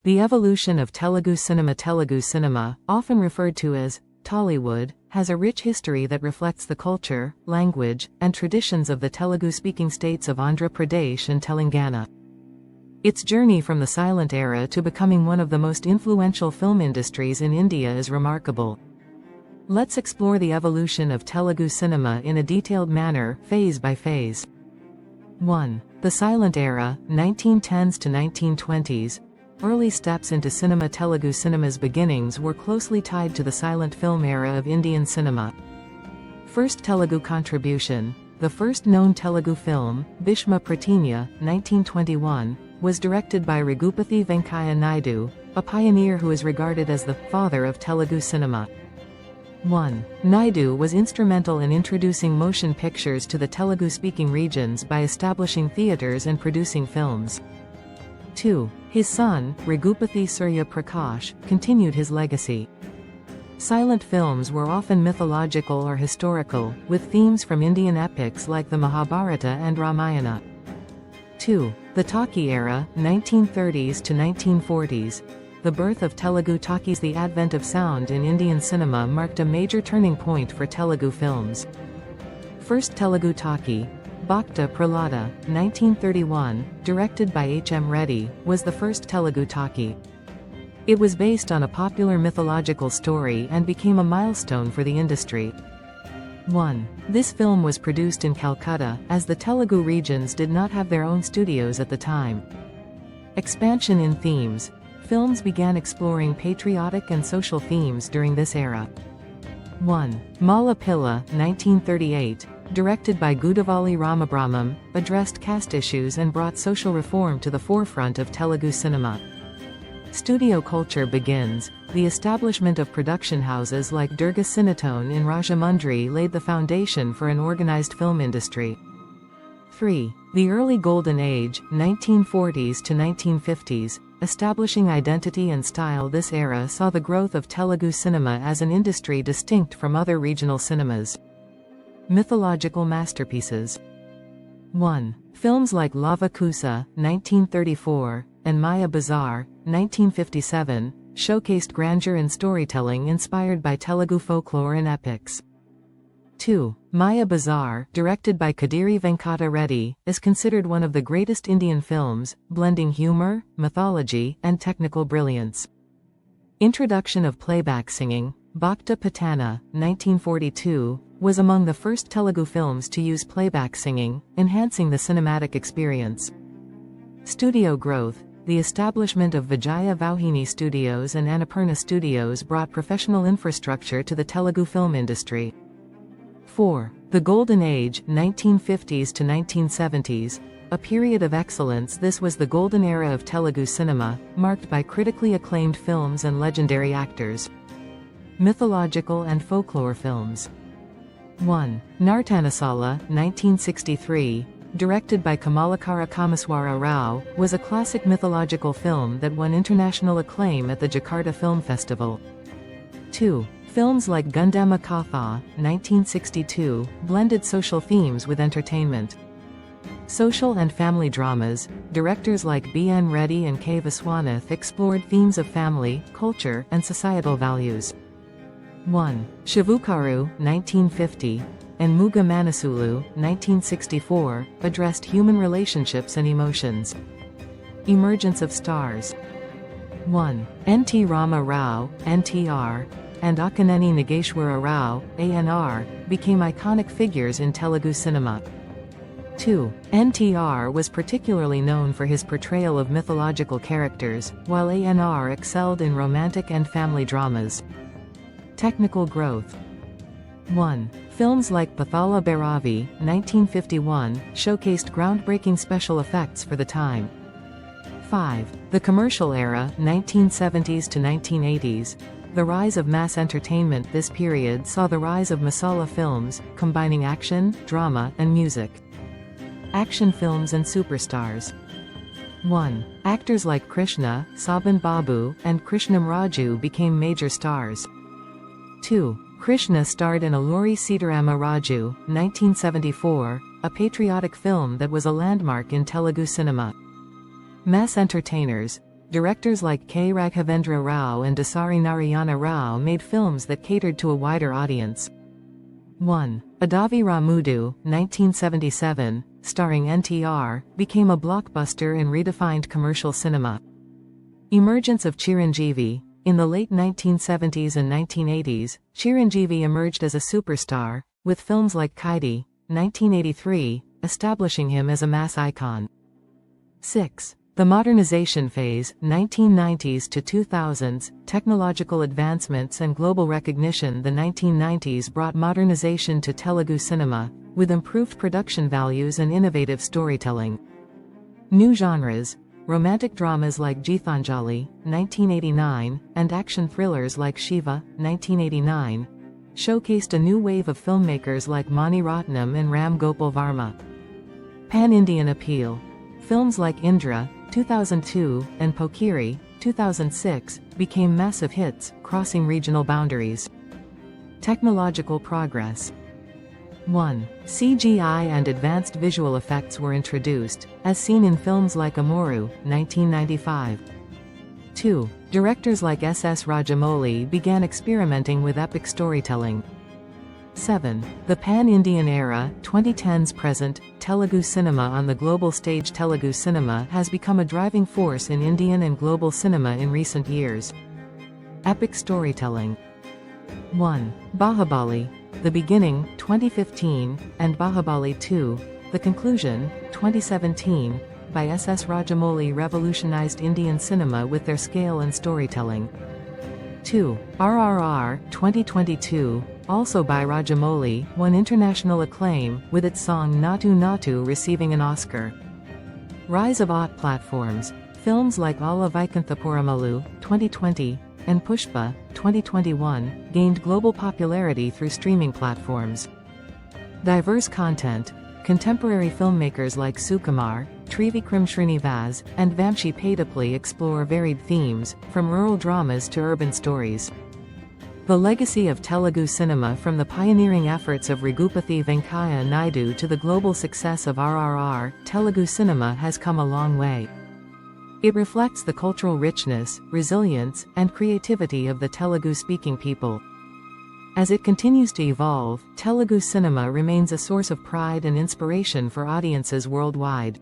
The evolution of Telugu cinema, often referred to as Tollywood, has a rich history that reflects the culture, language, and traditions of the Telugu-speaking states of Andhra Pradesh and Telangana. Its journey from the silent era to becoming one of the most influential film industries in India is remarkable. Let's explore the evolution of Telugu cinema in a detailed manner, phase by phase. 1. The Silent Era, 1910s to 1920s. Early steps into Telugu cinema's beginnings were closely tied to the silent film era of Indian cinema. First Telugu contribution. The first known Telugu film, Bhishma Pratinya, 1921, was directed by Raghupathy Venkaiah Naidu, a pioneer who is regarded as the father of Telugu cinema. 1. Naidu was instrumental in introducing motion pictures to the Telugu-speaking regions by establishing theatres and producing films. 2. His son, Raghupathy Surya Prakash, continued his legacy. Silent films were often mythological or historical, with themes from Indian epics like the Mahabharata and Ramayana. 2. The Talkie Era, 1930s to 1940s. The birth of Telugu talkies. The advent of sound in Indian cinema marked a major turning point for Telugu films. First Telugu talkie, Bhakta Prahlada, 1931, directed by H. M. Reddy, was the first Telugu talkie. It was based on a popular mythological story and became a milestone for the industry. 1. This film was produced in Calcutta, as the Telugu regions did not have their own studios at the time. Expansion in themes. Films began exploring patriotic and social themes during this era. 1. Mala Pilla, 1938, directed by Gudavalli Ramabrahmam, addressed caste issues and brought social reform to the forefront of Telugu cinema. Studio culture begins. The establishment of production houses like Durga Cinetone in Rajamundry laid the foundation for an organized film industry. 3. The early golden age, 1940s to 1950s, establishing identity and style. This era saw the growth of Telugu cinema as an industry distinct from other regional cinemas. Mythological masterpieces. 1. Films like Lava Kusa, 1934, and Maya Bazaar, 1957, showcased grandeur and storytelling inspired by Telugu folklore and epics. 2. Maya Bazaar, directed by Kadiri Venkata Reddy, is considered one of the greatest Indian films, blending humor, mythology, and technical brilliance. Introduction of playback singing. Bhakta Patana, 1942, was among the first Telugu films to use playback singing, enhancing the cinematic experience. Studio growth. The establishment of Vijaya Vauhini Studios and Annapurna Studios brought professional infrastructure to the Telugu film industry. 4. The Golden Age, 1950s to 1970s, a period of excellence. This was the golden era of Telugu cinema, marked by critically acclaimed films and legendary actors. Mythological and folklore films. 1. Nartanasala, 1963, directed by Kamalakara Kamaswara Rao, was a classic mythological film that won international acclaim at the Jakarta Film Festival. 2. Films like Gundama Katha, 1962, blended social themes with entertainment. Social and family dramas. Directors like B. N. Reddy and K. Viswanath explored themes of family, culture, and societal values. 1. Shivukaru, 1950, and Muga Manasulu, 1964, addressed human relationships and emotions. Emergence of stars. 1. N. T. Rama Rao, NTR, and Akkaneni Nageshwara Rao, ANR, became iconic figures in Telugu cinema. 2. NTR was particularly known for his portrayal of mythological characters, while ANR excelled in romantic and family dramas. Technical growth. 1. Films like Pathala Bhairavi, 1951, showcased groundbreaking special effects for the time. 5. The Commercial Era, 1970s to 1980s. The rise of mass entertainment. This period saw the rise of masala films, combining action, drama, and music. Action films and superstars. 1. Actors like Krishna, Saban Babu, and Krishnam Raju became major stars. 2. Krishna starred in Alluri Sitarama Raju, 1974, a patriotic film that was a landmark in Telugu cinema. Mass entertainers. directors like K. Raghavendra Rao and Dasari Narayana Rao made films that catered to a wider audience. 1. Adavi Ramudu, 1977, starring NTR, became a blockbuster and redefined commercial cinema. Emergence of Chiranjeevi. In the late 1970s and 1980s, Chiranjeevi emerged as a superstar, with films like Kaidi, 1983, establishing him as a mass icon. 6. The modernization phase, 1990s to 2000s, technological advancements and global recognition. The 1990s brought modernization to Telugu cinema, with improved production values and innovative storytelling. New genres, romantic dramas like Geethanjali, 1989, and action thrillers like Shiva, 1989, showcased a new wave of filmmakers like Mani Ratnam and Ram Gopal Varma. Pan-Indian appeal. Films like Indra, 2002, and Pokiri, 2006, became massive hits, crossing regional boundaries. Technological progress. 1. CGI and advanced visual effects were introduced, as seen in films like Amoru, 1995. 2. Directors like S.S. Rajamouli began experimenting with epic storytelling. 7. The Pan-Indian era, 2010s present, Telugu cinema. On the global stage, Telugu cinema has become a driving force in Indian and global cinema in recent years. Epic storytelling. 1. Baahubali, The Beginning, 2015, and Baahubali 2, The Conclusion, 2017, by S.S. Rajamouli revolutionized Indian cinema with their scale and storytelling. 2. RRR, 2022, also by Rajamouli, won international acclaim, with its song Natu Natu receiving an Oscar. Rise of OTT platforms. Films like Ala Vaikunthapuramalu, 2020, and Pushpa, 2021, gained global popularity through streaming platforms. Diverse content. Contemporary filmmakers like Sukumar, Trivikram Srinivas, and Vamshi Padapli explore varied themes, from rural dramas to urban stories. The legacy of Telugu cinema. From the pioneering efforts of Raghupathy Venkaiah Naidu to the global success of RRR, Telugu cinema has come a long way. It reflects the cultural richness, resilience, and creativity of the Telugu-speaking people. As it continues to evolve, Telugu cinema remains a source of pride and inspiration for audiences worldwide.